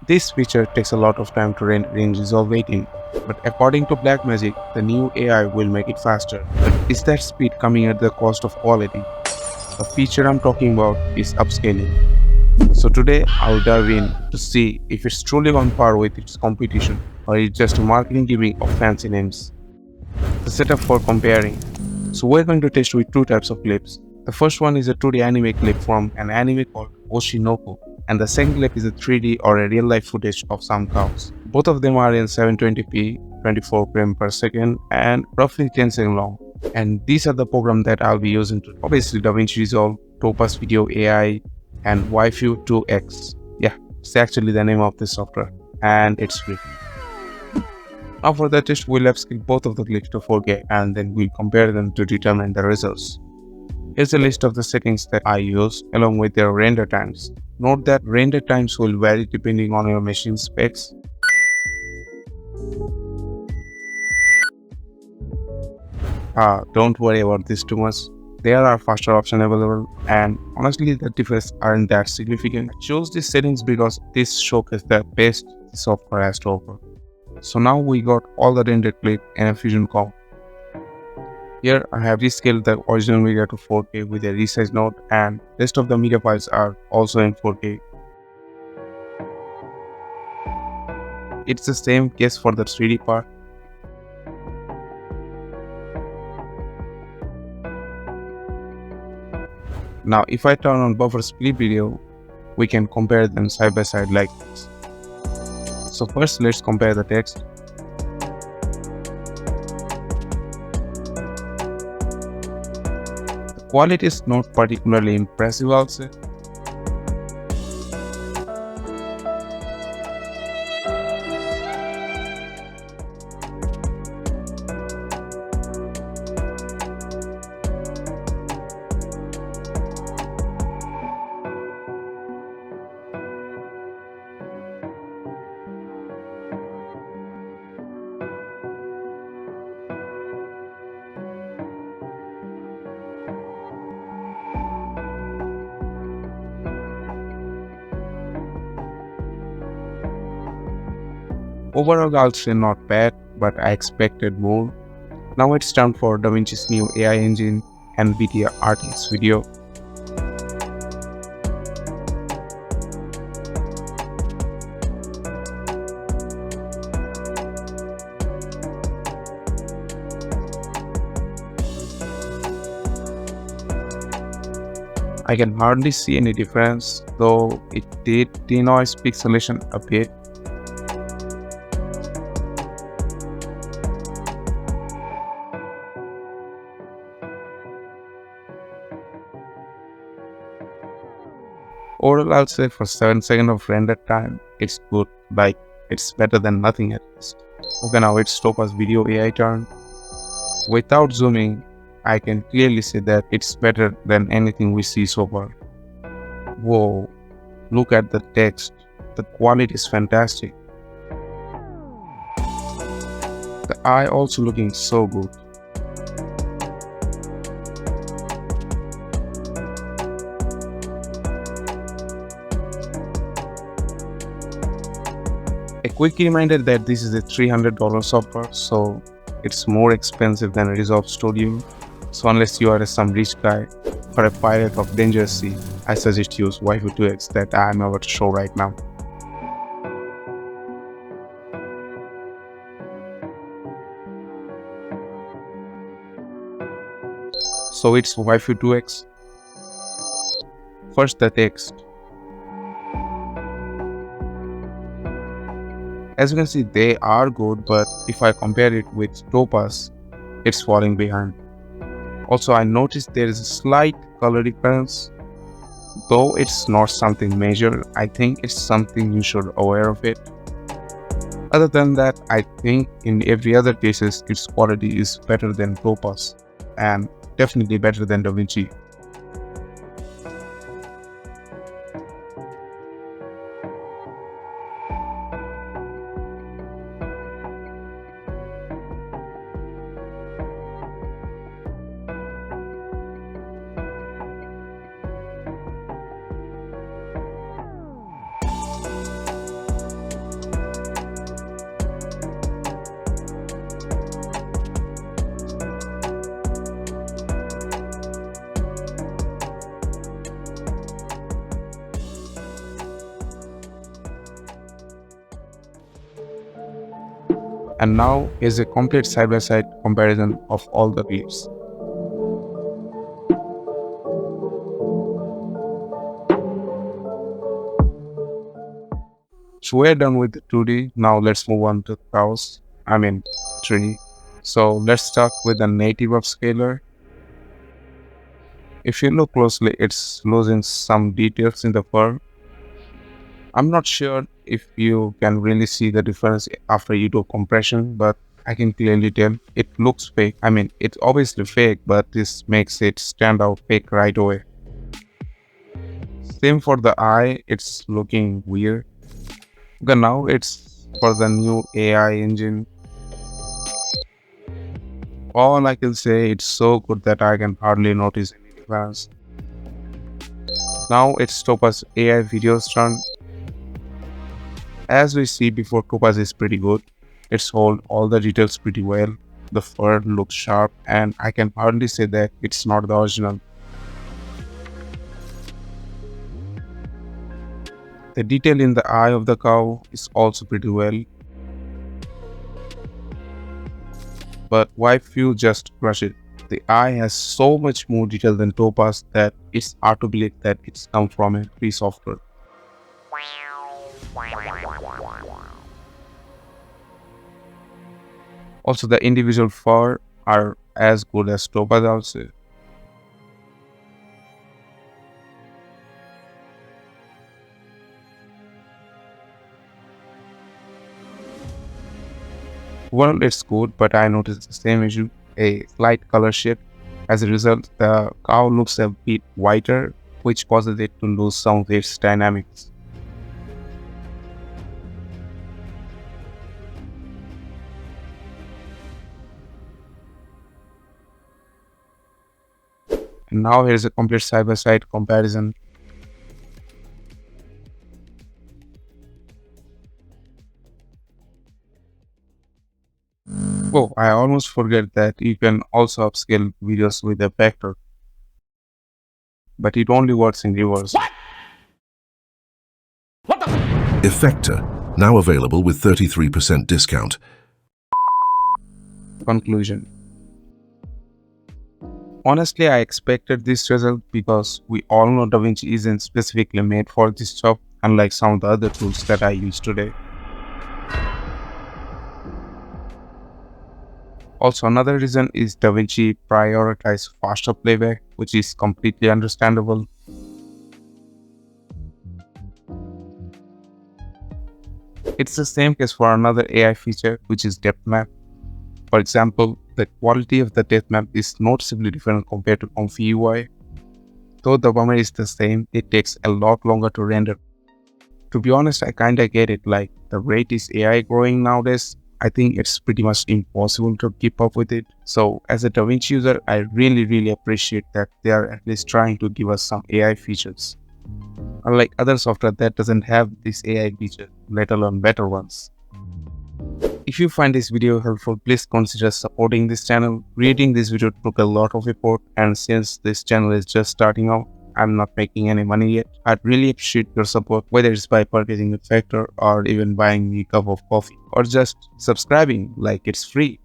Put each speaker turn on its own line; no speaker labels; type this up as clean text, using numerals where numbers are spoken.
This feature takes a lot of time to render in Resolve 18, but according to Blackmagic, the new AI will make it faster. But is that speed coming at the cost of quality? The feature I'm talking about is upscaling. So today I'll dive in to see if it's truly on par with its competition or it's just a marketing gimmick of fancy names. The setup for comparing. So we're going to test with two types of clips. The first one is a 2D anime clip from an anime called Oshinoko, and the second clip is a 3D or a real life footage of some cows. Both of them are in 720p, 24 frames per second, and roughly 10 seconds long. And these are the programs that I'll be using to obviously DaVinci Resolve, Topaz Video AI, and Waifu2x. Yeah, it's actually the name of this software, and it's free. Now for the test, we'll upscale both of the clips to 4K and then we'll compare them to determine the results. Here's a list of the settings that I use along with their render times. Note that render times will vary depending on your machine specs. Don't worry about this too much. There are faster options available, and honestly the differences aren't that significant. I chose these settings because this showcases the best the software has to offer. So now we got all the rendered clip in a Fusion comp. Here I have rescaled the original media to 4K with a resize node, and rest of the media files are also in 4K. It's the same case for the 3D part. Now if I turn on buffer split video, we can compare them side by side like this. So first let's compare the text. The quality is not particularly impressive, I'll say. Overall, I'll say not bad, but I expected more. Now it's time for DaVinci's new AI engine, Nvidia RTX video. I can hardly see any difference, though it did denoise pixelation a bit. Overall, I'll say for 7 seconds of render time, it's good, like it's better than nothing at least. Okay, now it's Topaz Video AI turn. Without zooming, I can clearly say that it's better than anything we see so far. Whoa, look at the text. The quality is fantastic. The eye also looking so good. A quick reminder that this is a $300 software, so it's more expensive than Resolve Studio. So unless you are some rich guy, for a pirate of dangerous sea, I suggest use Waifu2x that I am about to show right now. So it's Waifu2x. First the text. As you can see, they are good, but if I compare it with Topaz, it's falling behind. Also, I noticed there is a slight color difference. Though it's not something major, I think it's something you should aware of it. Other than that, I think in every other cases, its quality is better than Topaz and definitely better than DaVinci. And now here's a complete side-by-side comparison of all the clips. So we're done with the 2D. Now let's move on to cows. 3D. So let's start with the native upscaler. If you look closely, it's losing some details in the fur. I'm not sure if you can really see the difference after you do compression, but I can clearly tell it looks fake. It's obviously fake, but this makes it stand out fake right away. Same for the eye, it's looking weird. But now it's for the new AI engine. All I can say, it's so good that I can hardly notice any difference. Now it's Topaz AI video's turn. As we see before, Topaz is pretty good. It's hold all the details pretty well. The fur looks sharp, and I can hardly say that it's not the original. The detail in the eye of the cow is also pretty well. But Waifu just crush it. The eye has so much more detail than Topaz that it's hard to believe that it's come from a free software. Also, the individual fur are as good as Topaz also. Well, it's good, but I noticed the same issue, a slight color shift. As a result, the cow looks a bit whiter, which causes it to lose some of its dynamics. And now here's a complete side-by-side comparison. Oh, I almost forget that you can also upscale videos with a vector, but it only works in reverse.
Effector, now available with 33% discount.
Conclusion. Honestly, I expected this result because we all know DaVinci isn't specifically made for this job, unlike some of the other tools that I use today. Also, another reason is DaVinci prioritizes faster playback, which is completely understandable. It's the same case for another AI feature, which is depth map. For example, the quality of the depth map is noticeably different compared to Comfy UI. Though the bummer is the same, it takes a lot longer to render. To be honest, I kinda get it, like the rate is AI growing nowadays. I think it's pretty much impossible to keep up with it. So as a DaVinci user, I really appreciate that they are at least trying to give us some AI features. Unlike other software that doesn't have this AI feature, let alone better ones. If you find this video helpful, please consider supporting this channel. Creating this video took a lot of effort, and since this channel is just starting out, I'm not making any money yet. I'd really appreciate your support, whether it's by purchasing a factor or even buying me a cup of coffee or just subscribing, like it's free.